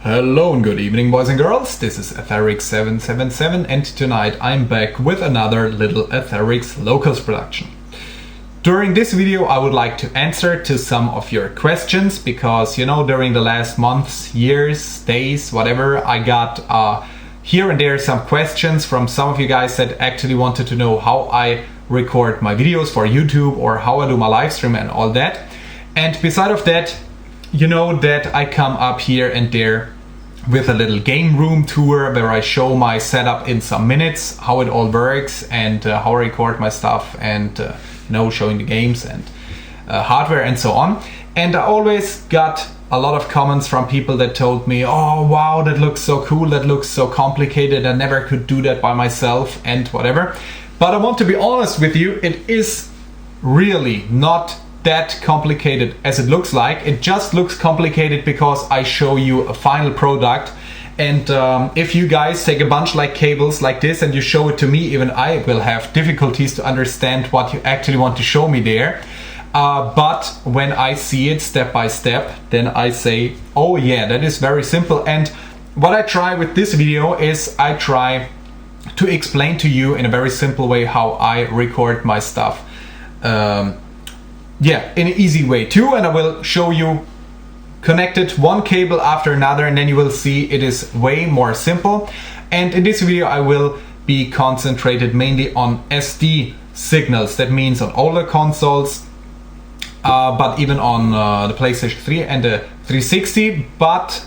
Hello and good evening, boys and girls. This is sb-5470 and tonight I'm back with another little Etherix Locals production. During this video I would like to answer to some of your questions because, you know, during the last months, years, days, whatever, I got here and there some questions from some of you guys that actually wanted to know how I record my videos for YouTube or how I do my live stream and all that. And beside of that, you know that I come up here and there with a little game room tour where I show my setup in some minutes, how it all works and how I record my stuff and you know, showing the games and hardware and so on. And I always got a lot of comments from people that told me, oh wow, that looks so cool, that looks so complicated, I never could do that by myself and whatever. But I want to be honest with you, it is really not that complicated as it looks like. It just looks complicated because I show you a final product, and if you guys take a bunch like cables like this and you show it to me, even I will have difficulties to understand what you actually want to show me there. But when I see it step by step, then I say, oh yeah, that is very simple. And what I try with this video is I try to explain to you in a very simple way how I record my stuff. Yeah, in an easy way too, and I will show you connected one cable after another, and then you will see it is way more simple. And in this video I will be concentrated mainly on SD signals. That means on older consoles, but even on the PlayStation 3 and the 360, but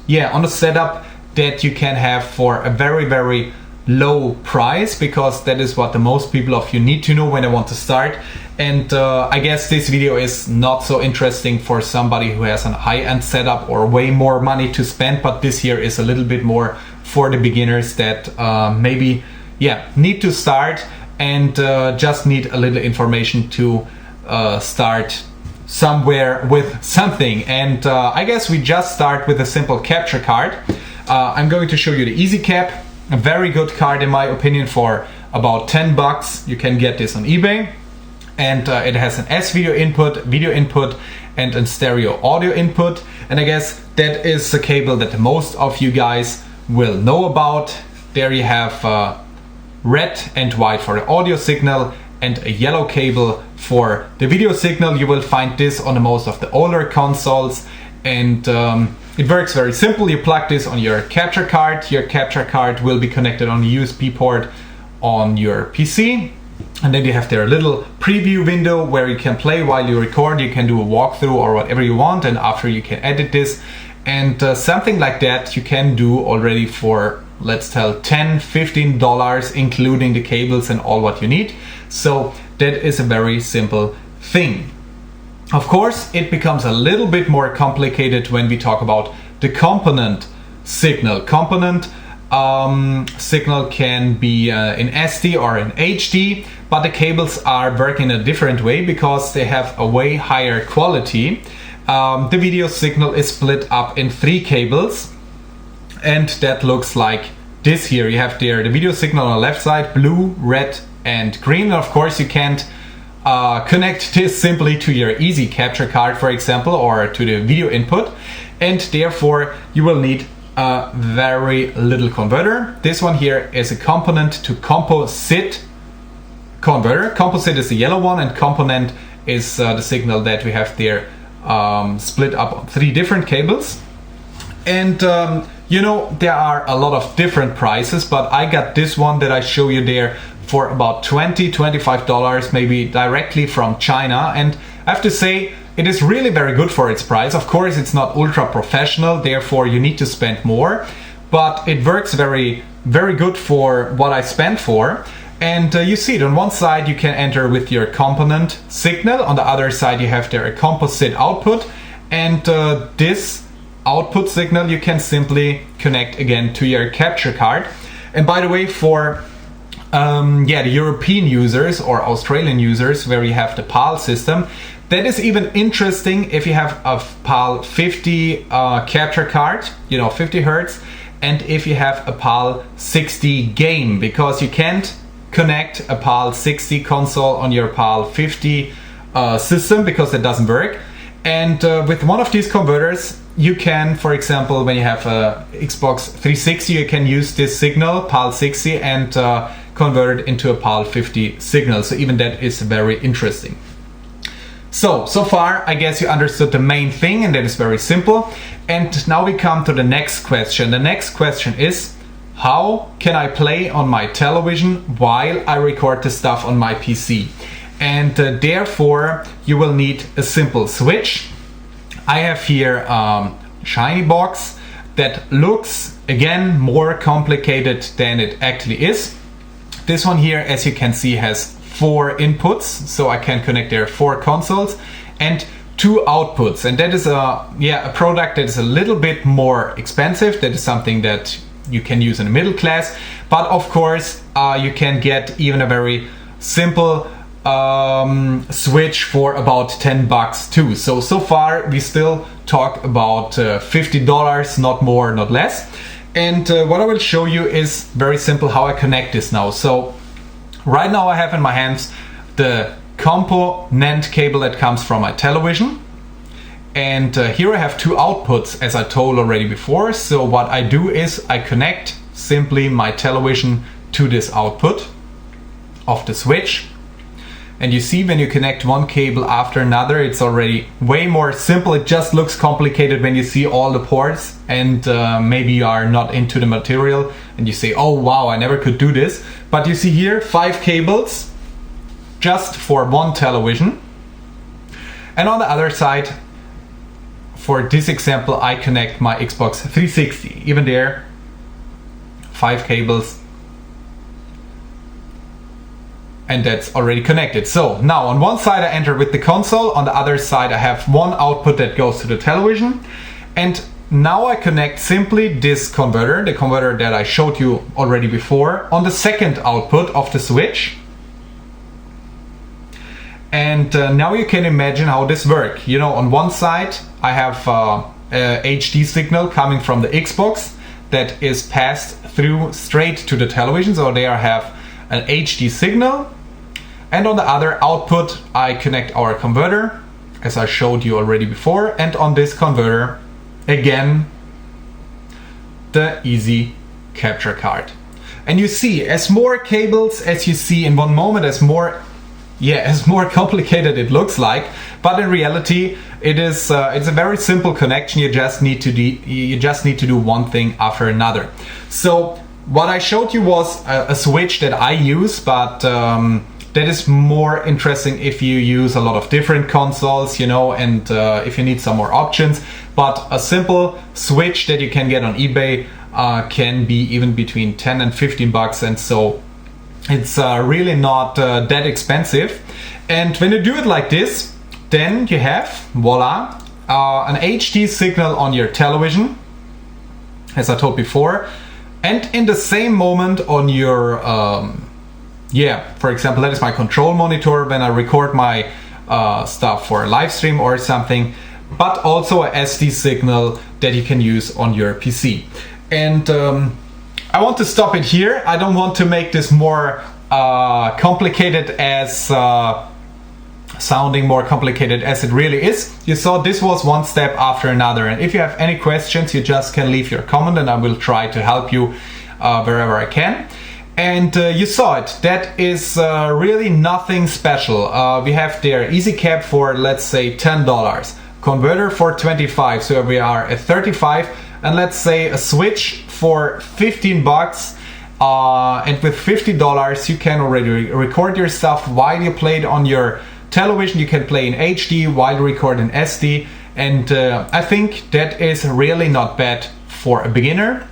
yeah, on a setup that you can have for a very low price, because that is what the most people of you need to know when they want to start. And I guess this video is not so interesting for somebody who has a high-end setup or way more money to spend, but this here is a little bit more for the beginners that maybe, yeah, need to start and just need a little information to start somewhere with something. And I guess we just start with a simple capture card. I'm going to show you the Easy Cap, a very good card in my opinion. For about 10 bucks you can get this on eBay, and it has an S-video input, video input, and a stereo audio input. And I guess that is a cable that most of you guys will know about. There you have red and white for the audio signal and a yellow cable for the video signal. You will find this on most of the older consoles, and it works very simple. You plug this on your capture card. Your capture card will be connected on the USB port on your PC. And then you have there a little preview window where you can play while you record. You can do a walkthrough or whatever you want, and after you can edit this. And something like that you can do already for, let's tell, $10–15, including the cables and all what you need. So that is a very simple thing. Of course, it becomes a little bit more complicated when we talk about the component signal. Component signal can be in SD or in HD, but the cables are working a different way because they have a way higher quality. The video signal is split up in 3 cables, and that looks like this here. You have there the video signal on the left side, blue, red and green. And of course you can't connect this simply to your Easy capture card, for example, or to the video input, and therefore you will need a very little converter. This one here is a component to composite converter. Composite is the yellow one, and component is the signal that we have there split up on 3 different cables. And you know, there are a lot of different prices, but I got this one that I show you there for about $20–25, maybe directly from China. And I have to say, it is really very good for its price. Of course, it's not ultra professional, therefore you need to spend more, but it works very good for what I spent for. And you see it on one side you can enter with your component signal, on the other side you have there a composite output, and this output signal you can simply connect again to your capture card. And by the way, for yeah, the European users or Australian users where you have the PAL system, that is even interesting if you have a PAL 50 capture card, you know, 50 Hertz, and if you have a PAL 60 game, because you can't connect a PAL 60 console on your PAL 50 system because it doesn't work. And with one of these converters you can, for example, when you have a Xbox 360, you can use this signal, PAL 60, and convert it into a PAL 50 signal. So even that is very interesting. So far, I guess you understood the main thing, and that is very simple. And now we come to the next question. The next question is, how can I play on my television while I record the stuff on my PC? And therefore, you will need a simple switch. I have here shiny box that looks, again, more complicated than it actually is. This one here, as you can see, has 4 inputs, so I can connect there 4 consoles and 2 outputs. And that is a product that is a little bit more expensive. That is something that you can use in the middle class, but of course you can get even a very simple switch for about $10 too. So far we still talk about $50, not more, not less. And what I will show you is very simple how I connect this now. So right now I have in my hands the Composite cable that comes from my television. And here I have 2 outputs, as I told already before. So what I do is I connect simply my television to this output of the switch. And you see, when you connect one cable after another, it's already way more simple. It just looks complicated when you see all the ports, and maybe you are not into the material and you say, oh wow, I never could do this. But you see here 5 cables just for one television. And on the other side, for this example, I connect my Xbox 360. Even there, 5 cables. And that's already connected. So now on one side I enter with the console, on the other side I have one output that goes to the television. And now I connect simply this converter, the converter that I showed you already before, on the second output of the switch. And now you can imagine how this works. You know, on one side I have a HD signal coming from the Xbox that is passed through straight to the television. So there I have an HD signal. And on the other output I connect our converter, as I showed you already before, and on this converter again the easy capture card. And you see, as more cables, as you see in one moment, as more complicated it looks like, but in reality it is it's a very simple connection. You just need to do one thing after another. So what I showed you was a switch that I use, but that is more interesting if you use a lot of different consoles, you know, and if you need some more options. But a simple switch that you can get on eBay can be even between 10 and 15 bucks, and so it's really not that expensive. And when you do it like this, then you have, voila, an HD signal on your television, as I told before. And in the same moment on your, for example, that is my control monitor when I record my stuff for a live stream or something, but also a SD signal that you can use on your PC. And I want to stop it here. I don't want to make this more complicated as sounding more complicated as it really is. You saw this was one step after another, and if you have any questions, you just can leave your comment and I will try to help you wherever I can. And you saw it, that is really nothing special. We have there easy cap for, let's say, $10, converter for 25, so we are at 35, and let's say a switch for 15 bucks. And with $50 you can already record your stuff while you play it on your television. You can play in HD while you record in SD, and I think that is really not bad for a beginner.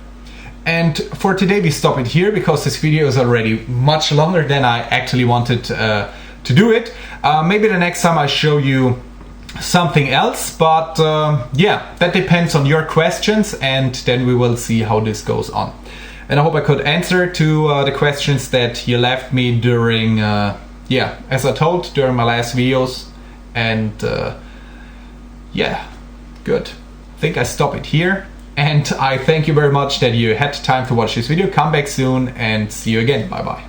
And for today we stop it here because this video is already much longer than I actually wanted to do it. Maybe the next time I show you something else, but that depends on your questions, and then we will see how this goes on. And I hope I could answer to the questions that you left me during, as I told, during my last videos. And good. I think I stop it here. And I thank you very much that you had time to watch this video. Come back soon and see you again. Bye bye.